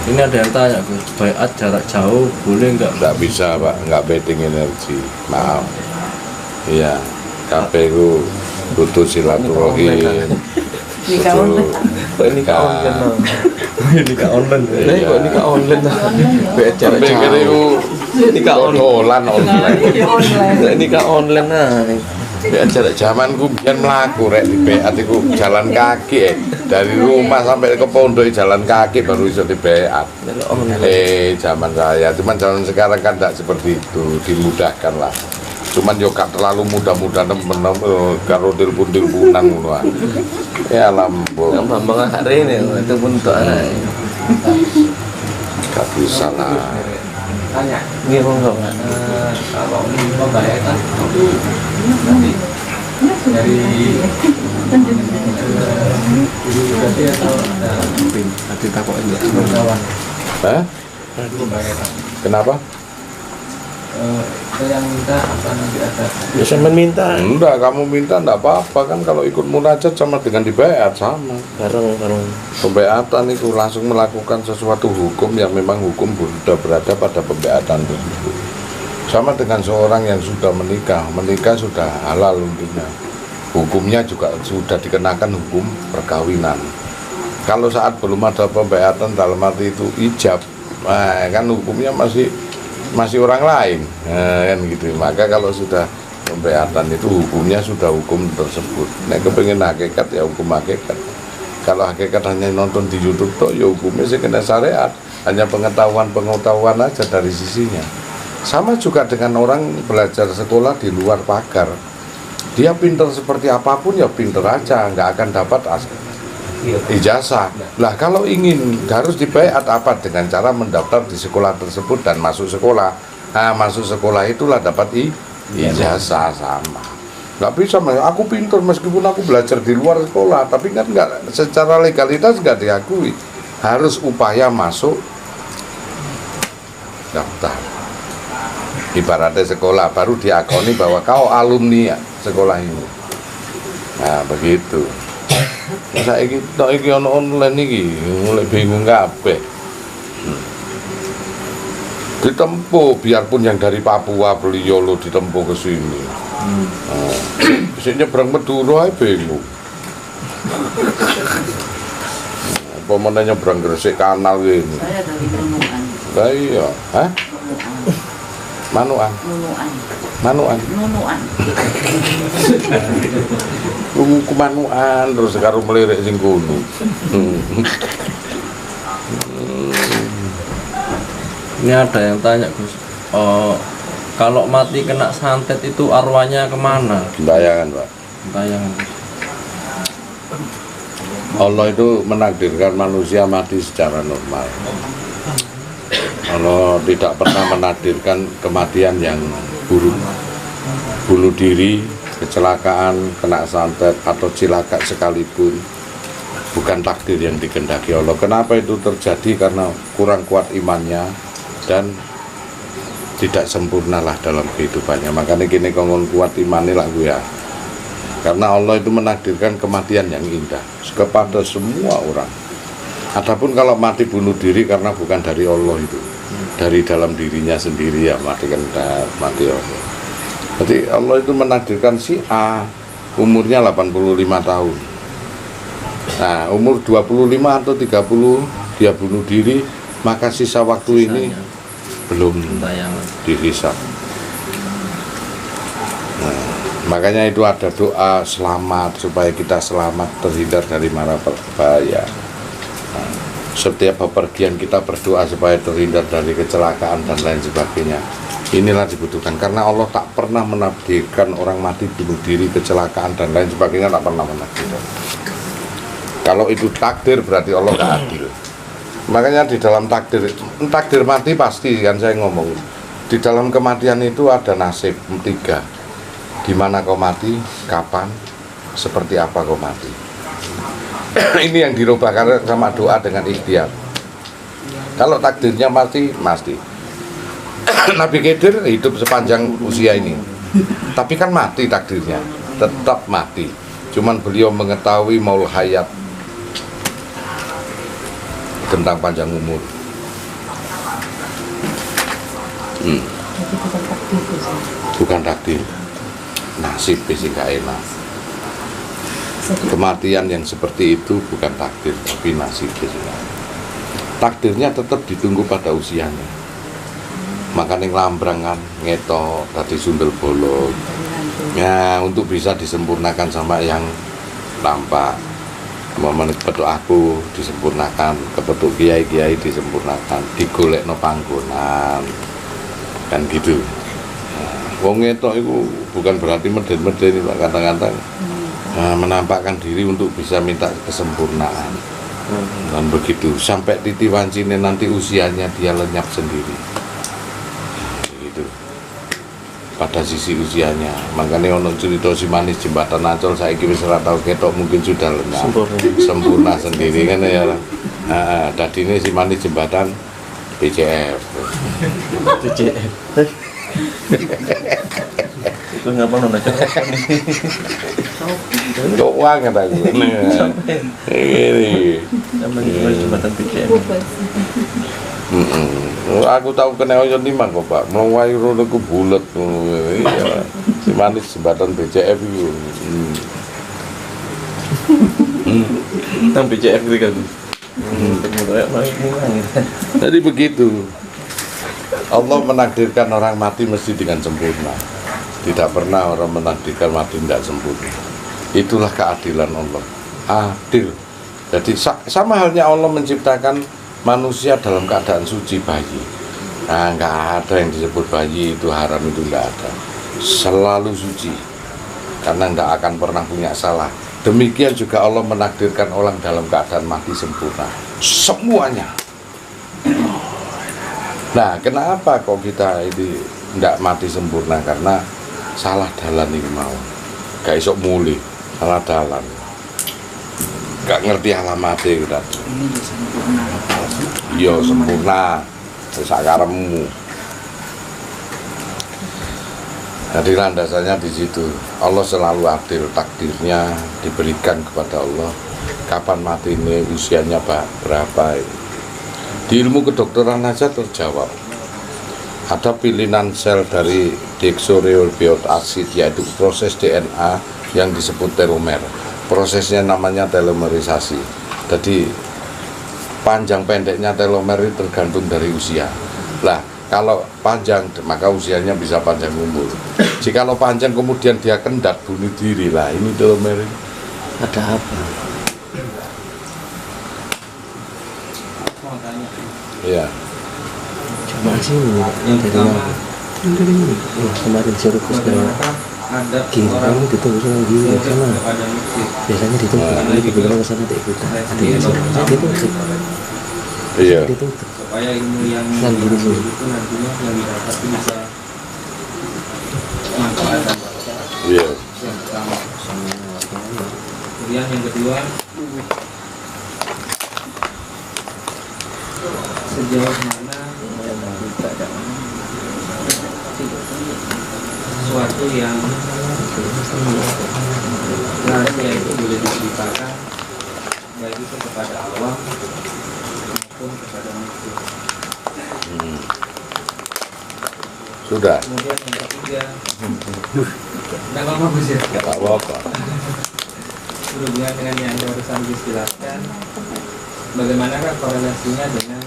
Ini ada yang tanya Gus, baiat jarak jauh boleh nggak? Nggak bisa Pak, nggak betting energi, maaf. Iya, KPU butuh silaturahim. Nikah online. Kok nikah online? Nikah online. Iya. Kok nikah online? Baiat jarak KPU jauh. Nikah online. online. Nikah online nah. Baiat jarak jauh. Zamanku biyen mlaku rek di beat iku jalan kaki dari rumah sampai ke pondok jalan kaki baru bisa di beat. Zaman saya, cuman zaman sekarang kan tidak seperti itu, dimudahkan lah. Cuman yo gak terlalu mudah-mudah temen karo telepon-teleponan ngono. Ya lampu. Yang Bambang hari ini itu pun untuk anak. Gak bisa lah. Tanya, Ini monggo. kalau pembayaran itu nanti dari birokrasi atau Nanti takut aja. wartawan Hah? pembayaran Kenapa? saya yang minta apa nanti ada Ya sama minta Enggak, kamu minta enggak apa-apa kan kalau ikut munajat sama dengan di beat sama. bareng. Pembeatan itu langsung melakukan sesuatu hukum yang memang hukum sudah berada pada pembeatan tersebut. Sama dengan seorang yang sudah menikah sudah halal intinya. Hukumnya juga sudah dikenakan hukum perkawinan. Kalau saat belum ada pembeatan dalam arti itu ijab, kan hukumnya masih orang lain, kan gitu. Maka kalau sudah pembeatan itu hukumnya sudah hukum tersebut. Nek kepengen hakikat ya hukum hakikat. Kalau hakikat hanya nonton di YouTube toh ya hukumnya sih kena syariat, hanya pengetahuan aja dari sisinya. Sama juga dengan orang belajar sekolah di luar pagar, dia pinter seperti apapun ya pinter aja, nggak akan dapat ijazah. Lah kalau ingin harus dibayat apa dengan cara mendaftar di sekolah tersebut dan masuk sekolah. Nah masuk sekolah itulah dapat ijazah sama. Nggak bisa, aku pinter meskipun aku belajar di luar sekolah, tapi kan nggak secara legalitas nggak diakui. Harus upaya masuk daftar. Ibaratnya sekolah baru diakoni bahwa kau alumni sekolah ini. Nah begitu. Saiki tok iki ono online iki, mulai bingung kabeh. Ditempuh biarpun yang dari Papua beliau lo ditempuh ke sini. Sing nyebrang Madura ae bingung. Apa meneh nyebrang Gresik kanal ini. Saya dari Nunuan. Lah iya, hah? Manuan. Kumanuan terus karo melirik sing kono. Ini ada yang tanya Gus, kalau mati kena santet itu arwahnya kemana? Bayangan Pak. Bayangan. Allah itu menakdirkan manusia mati secara normal. Allah tidak pernah menakdirkan kematian yang buruk, bunuh diri, kecelakaan, kena santet atau cilaka sekalipun bukan takdir yang dikehendaki Allah. Kenapa itu terjadi? Karena kurang kuat imannya dan tidak sempurnalah dalam kehidupannya. Makanya kini kongon kuat imannya lah gue ya. Karena Allah itu menakdirkan kematian yang indah kepada semua orang. Adapun kalau mati bunuh diri karena bukan dari Allah itu, dari dalam dirinya sendiri ya mati Allah. Jadi Allah itu menakdirkan si A umurnya 85 tahun. Nah, umur 25 atau 30 dia bunuh diri, maka sisa waktu ini belum dihisab. Nah, makanya itu ada doa selamat supaya kita selamat terhindar dari mara bahaya. Setiap bepergian kita berdoa supaya terhindar dari kecelakaan dan lain sebagainya. Inilah dibutuhkan karena Allah tak pernah menakdirkan orang mati bunuh diri, kecelakaan dan lain sebagainya, tak pernah menakdirkan. Kalau itu takdir berarti Allah gak adil. Makanya di dalam takdir mati pasti kan saya ngomong. Di dalam kematian itu ada nasib 3. Di mana kau mati, kapan, seperti apa kau mati. Ini yang dirubah sama doa dengan ikhtiar. Kalau takdirnya mati. Nabi Khidir hidup sepanjang usia ini, tapi kan mati takdirnya, tetap mati. Cuman beliau mengetahui maul hayat tentang panjang umur. Jadi bukan takdir Gus. Bukan takdir, nasib sih gak enak. Kematian yang seperti itu bukan takdir, tapi nasib sih. Takdirnya tetap ditunggu pada usianya. Makanya ngelambrang kan, ngetok, tadi sundel bolong. Ya, untuk bisa disempurnakan sama yang nampak. Momen kepetuk aku disempurnakan, kepetuk kiai-kiai disempurnakan, digolek no panggonan. Kan gitu. Wong ngetok itu bukan berarti meden-meden, Pak, kadang-kadang menampakkan diri untuk bisa minta kesempurnaan. Dan begitu sampai titik wancine nanti usianya dia lenyap sendiri. Gitu. Pada sisi usianya. Makanya ono cerita si manis jembatan Ancol saiki wis ora tau ketok mungkin sudah lenyap. Sempurna sendiri kan ya. Heeh, dadine si manis jembatan BCF. Itu ngapa nona Cok banget aku. Ini. jembatan BCM. Aku tahu kena oyon timang kok Pak. Mulai rono ku bulet ngono. Iya. Si manis jembatan BCF itu. Tang BCF gitu kan. Jadi begitu. Allah menakdirkan orang mati mesti dengan sempurna. Tidak pernah orang menakdirkan mati tidak sempurna. Itulah keadilan Allah. Adil. Jadi sama halnya Allah menciptakan manusia dalam keadaan suci bayi. Nah, nggak ada yang disebut bayi itu haram, itu nggak ada. Selalu suci. Karena nggak akan pernah punya salah. Demikian juga Allah menakdirkan orang dalam keadaan mati sempurna. Semuanya. Nah, kenapa kok kita ini tidak mati sempurna? Karena salah dalan ini mau. Gak isok muli, salah dalan. Gak ngerti alamatnya kita. Iya sempurna, sakaremu. Jadi landasannya di situ. Allah selalu adil, takdirnya diberikan kepada Allah. Kapan mati ini, usianya berapa? Di ilmu kedokteran aja terjawab. Ada pilihan sel dari deoxyribonucleic acid, yaitu proses DNA yang disebut telomer. Prosesnya namanya telomerisasi. Jadi panjang pendeknya telomer itu tergantung dari usia. Lah, kalau panjang maka usianya bisa panjang umur. Jikalau panjang kemudian dia kendat bunuh diri, lah ini telomer. Ada apa? Iya. Cuma sih yang dari mana? Kemarin suruh ke ada kiri ditunggu sama gini sana. Biasanya ditunggu. Ini kebetulan ke sana diikutan. Ada yang suruh ditutup. Iya. supaya ilmu yang gini sih. itu nantinya yang didapat itu bisa manfaat. Iya. Yang pertama. Kemudian yang kedua, sejauh mana sesuatu yang rahasia itu boleh diceritakan baik itu kepada awam maupun kepada musuh. Sudah. Kemudian yang ketiga, tidak apa-apa Gus ya, Nggak apa-apa. berhubungan dengan yang barusan dijelaskan, bagaimanakah korelasinya dengan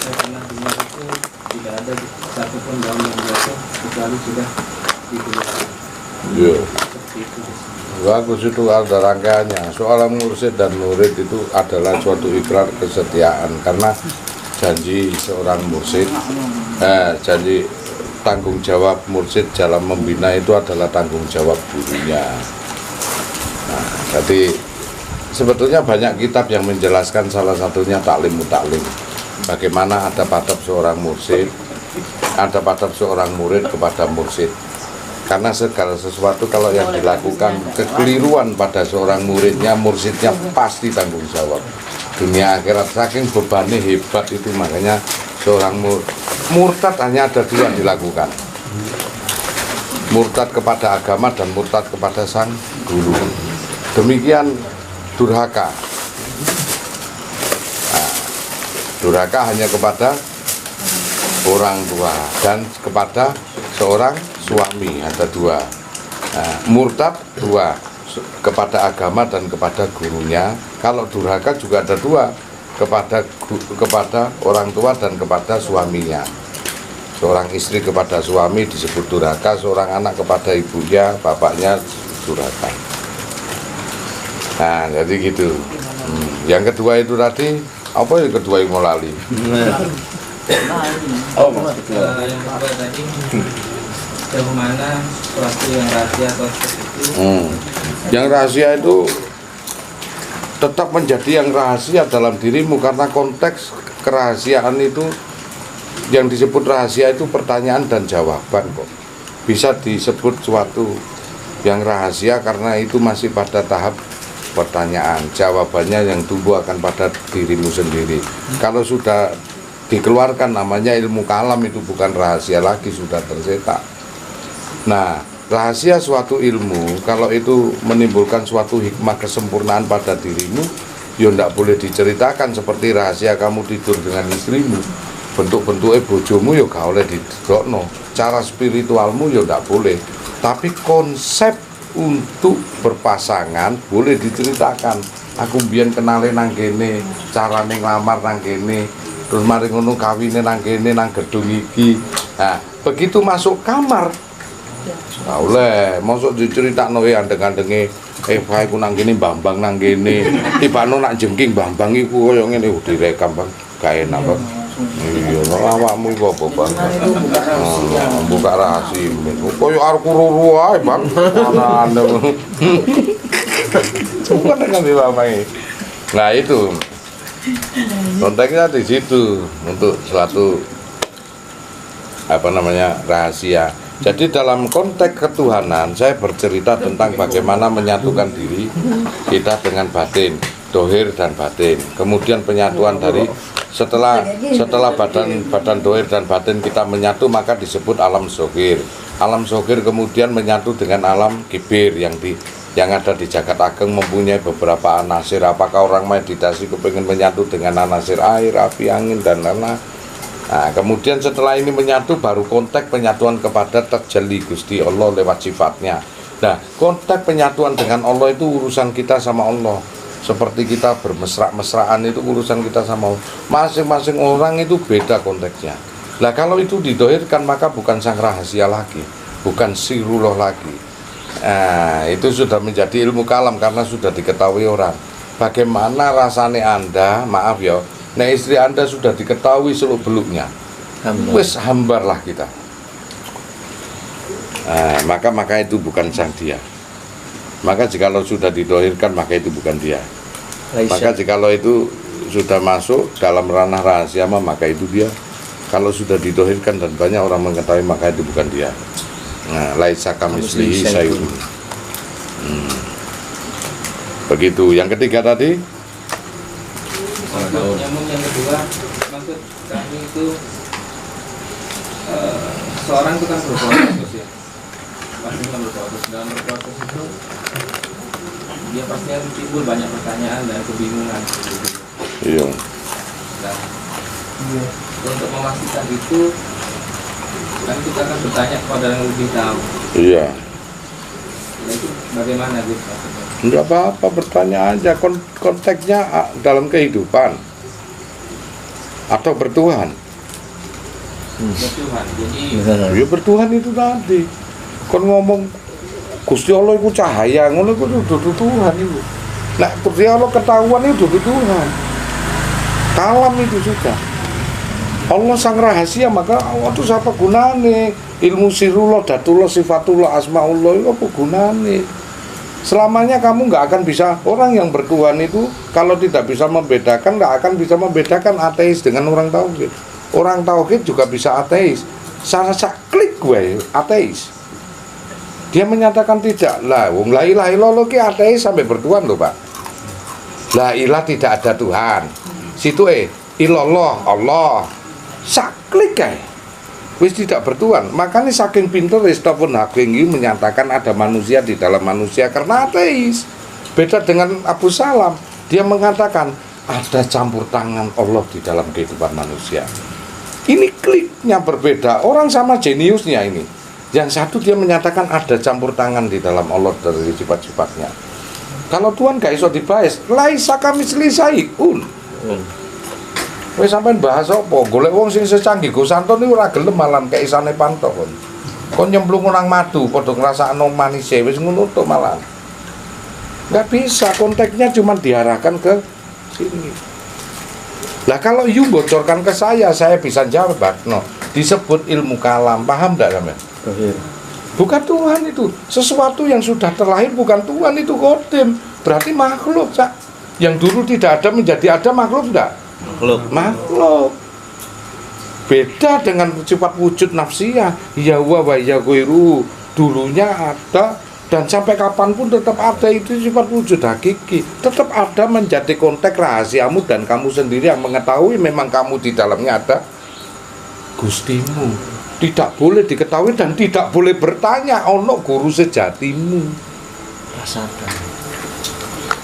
saya pernah dengar itu tidak ada satupun daun yang jatuh kecuali sudah dituliskan. Iya. Seperti itu. Bagus, itu ada rangkaiannya. Soal mursyid dan murid itu adalah suatu ikrar kesetiaan, karena janji seorang mursyid, janji tanggung jawab mursyid dalam membina itu adalah tanggung jawab gurunya. Nah, jadi sebetulnya banyak kitab yang menjelaskan, salah satunya Taklim Mutaklim. Bagaimana ada adab seorang mursyid, ada adab seorang murid kepada mursyid. Karena segala sesuatu kalau yang dilakukan kekeliruan pada seorang muridnya, mursyidnya pasti tanggung jawab. Dunia akhirat saking bebannya hebat itu, makanya seorang murtad hanya ada dua dilakukan. Murtad kepada agama dan murtad kepada sang guru. Demikian durhaka. Nah, durhaka hanya kepada orang tua dan kepada seorang suami, ada dua. Nah, murtad dua, kepada agama dan kepada gurunya. Kalau durhaka juga ada dua, kepada orang tua dan kepada suaminya. Seorang istri kepada suami disebut durhaka, seorang anak kepada ibunya, bapaknya durhaka. Nah, jadi gitu. Yang kedua itu tadi, apa yang kedua yang mau lali? Oh, Mas. Yang kedua tadi sejauh mana suatu yang rahasia atau seperti itu Yang rahasia itu tetap menjadi yang rahasia dalam dirimu, karena konteks kerahasiaan itu, yang disebut rahasia itu pertanyaan dan jawaban kok. Bisa disebut suatu yang rahasia karena itu masih pada tahap pertanyaan, jawabannya yang tumbuh akan pada dirimu sendiri. Kalau sudah dikeluarkan namanya ilmu kalam, itu bukan rahasia lagi, sudah tercetak. Nah, rahasia suatu ilmu kalau itu menimbulkan suatu hikmah kesempurnaan pada dirimu, ya ndak boleh diceritakan. Seperti rahasia kamu tidur dengan istrimu, bentuk-bentuknya bojomu ya gak oleh didokno, cara spiritualmu ya ndak boleh. Tapi konsep untuk berpasangan boleh diceritakan. Aku mbiyen kenale nang kene, carane nglamar nang kene, terus mari ngono kawine nang kene nang gedung iki. Nah, begitu masuk kamar, nah oleh mosok diceritakno andeng-andenge Eva iku nang kene, Bambang nang kene, tibano nak jengking Bambang iku koyo ngene direkam, Bang. Gak enak, Bang. Iya, awakmu iku apa, Bang? Buka rahasia. Koyo arep ruru ae, Bang. Ana-ana. Coba dengan dilamain. Nah, itu konteksnya di situ untuk suatu rahasia. Jadi dalam konteks ketuhanan saya bercerita tentang bagaimana menyatukan diri kita dengan batin, dohir dan batin. Kemudian penyatuan dari setelah badan dohir dan batin kita menyatu, maka disebut alam zohir. Alam zohir kemudian menyatu dengan alam kibir yang ada di jagat ageng, mempunyai beberapa anasir. Apakah orang meditasi kepingin menyatu dengan anasir air, api, angin dan lain-lain. Nah, kemudian setelah ini menyatu, baru konteks penyatuan kepada tajalli Gusti Allah lewat sifatnya. Nah, konteks penyatuan dengan Allah itu urusan kita sama Allah. Seperti kita bermesra-mesraan itu urusan kita sama Allah. Masing-masing orang itu beda konteksnya. Nah, kalau itu didohirkan, maka bukan sang rahasia lagi, bukan sirullah lagi. Nah, itu sudah menjadi ilmu kalam karena sudah diketahui orang. Bagaimana rasanya Anda, maaf ya, nah istri Anda sudah diketahui seluk beluknya, wes hambarlah kita. Nah, maka itu bukan sang dia. Maka jikalau sudah didohirkan, maka itu bukan dia. Maka jikalau itu sudah masuk dalam ranah rahasia, maka itu dia. Kalau sudah didohirkan dan banyak orang mengetahui, maka itu bukan dia. Nah, laisa kamitslihi syai'un. Begitu. Yang ketiga tadi, yang kedua, maksud kami itu seorang itu kan berproses ya, pasti kan berproses. Dalam berproses itu dia pasti akan timbul banyak pertanyaan dan kebingungan. iya. Dan untuk memastikan itu kan kita akan bertanya kepada yang lebih tahu. Iya. Nah, itu bagaimana gitu maksudnya? Enggak apa-apa, bertanya aja. Konteksnya dalam kehidupan atau bertuhan. Bertuhan. Jadi Ya bertuhan itu tadi. Kon ngomong Gusti Allah itu cahaya, ngono itu dudu Tuhan itu. Nah, Gusti Allah ketahuan itu dudu Tuhan. Kalam itu sudah. Allah sang rahasia, maka Allah itu apa gunane? Ilmu sirullah, datullah, sifatullah, asmaullah itu apa gunane? Selamanya kamu nggak akan bisa, orang yang bertuhan itu kalau tidak bisa membedakan, nggak akan bisa membedakan ateis dengan orang tauhid. Orang tauhid juga bisa ateis. Saya klik gue ateis. Dia menyatakan tidak. Lah, wong la ilaha illallah ki ateis sampai bertuhan loh, Pak. La ilah tidak ada Tuhan. Situ illallah, Allah. Saklik kae. Wis tidak bertuhan. Makanya saking pinter Stephen Hawking menyatakan ada manusia di dalam manusia karena ateis. Beda dengan Abu Salam, dia mengatakan ada campur tangan Allah di dalam kehidupan manusia. Ini kliknya berbeda, orang sama jeniusnya ini. Yang satu dia menyatakan ada campur tangan di dalam Allah dari sifat-sifatnya. Kalau Tuhan gak iso dibahas, laisa kamisli syai'un. Wis sampean bahas apa? Golek wong sing secanggih Gus Santo niku ora gelem malan kek isane pantok kon. Kon nyemplung nang madu padha ngrasakno manise wis ngono tok malah. Enggak bisa, konteksnya cuma diarahkan ke sini. Lah kalau you bocorkan ke saya bisa jawab, no. Disebut ilmu kalam, paham enggak sampean? Bukan Tuhan itu. Sesuatu yang sudah terlahir bukan Tuhan, itu kodim. Berarti makhluk, Cak. Yang dulu tidak ada menjadi ada, makhluk enggak? Makhluk. Beda dengan sifat wujud nafsiyah. Ya wa ya ghairu. Dulunya ada dan sampai kapanpun tetap ada, itu sifat wujud hakiki. Tetap ada menjadi konteks rahasiamu dan kamu sendiri yang mengetahui memang kamu di dalamnya ada Gustimu. Tidak boleh diketahui dan tidak boleh bertanya ono guru sejatimu. Rasakan.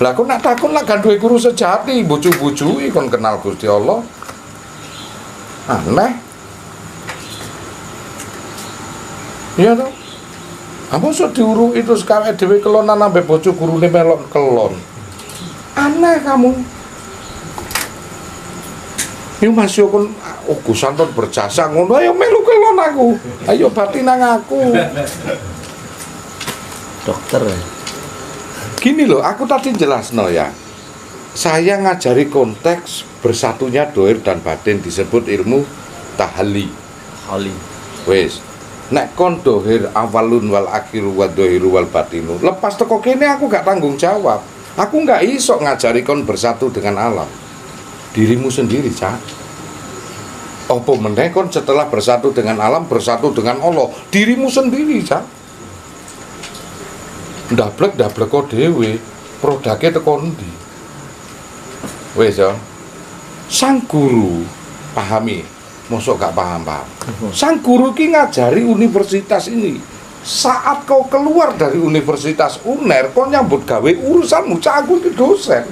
Lah kok nak takut lah kan duwe guru sejati, bojo-bojoi kon kenal Gusti Allah. Aneh. Iya toh? Apa sok diuru itu sekali dhewe kelonan ambek bojo gurune melok kelon. Aneh kamu. Yuk Mas yo kon Gus Santo berjasa ngono, ayo melu kelon aku. Ayo batin nang aku. Dokter ya. Gini loh, aku tadi jelasno ya. Saya ngajari konteks bersatunya dohir dan batin disebut ilmu tahalli. Hali. Wes. Nek kon dohir awalun wal akhiru wal dohiru wal batinu. Lepas teko kene aku gak tanggung jawab. Aku gak iso ngajari kon bersatu dengan alam. Dirimu sendiri, Cak. Apa meneh kon setelah bersatu dengan alam, bersatu dengan Allah, dirimu sendiri, Cak. Ndablek kok dhewe, produknya teko ndi? Wes ya. Sang guru pahami, mosok gak paham. Sang guru ki ngajari universitas ini. Saat kau keluar dari universitas UNER, kau nyambut gawe urusanmu, Cak, aku iki dosen.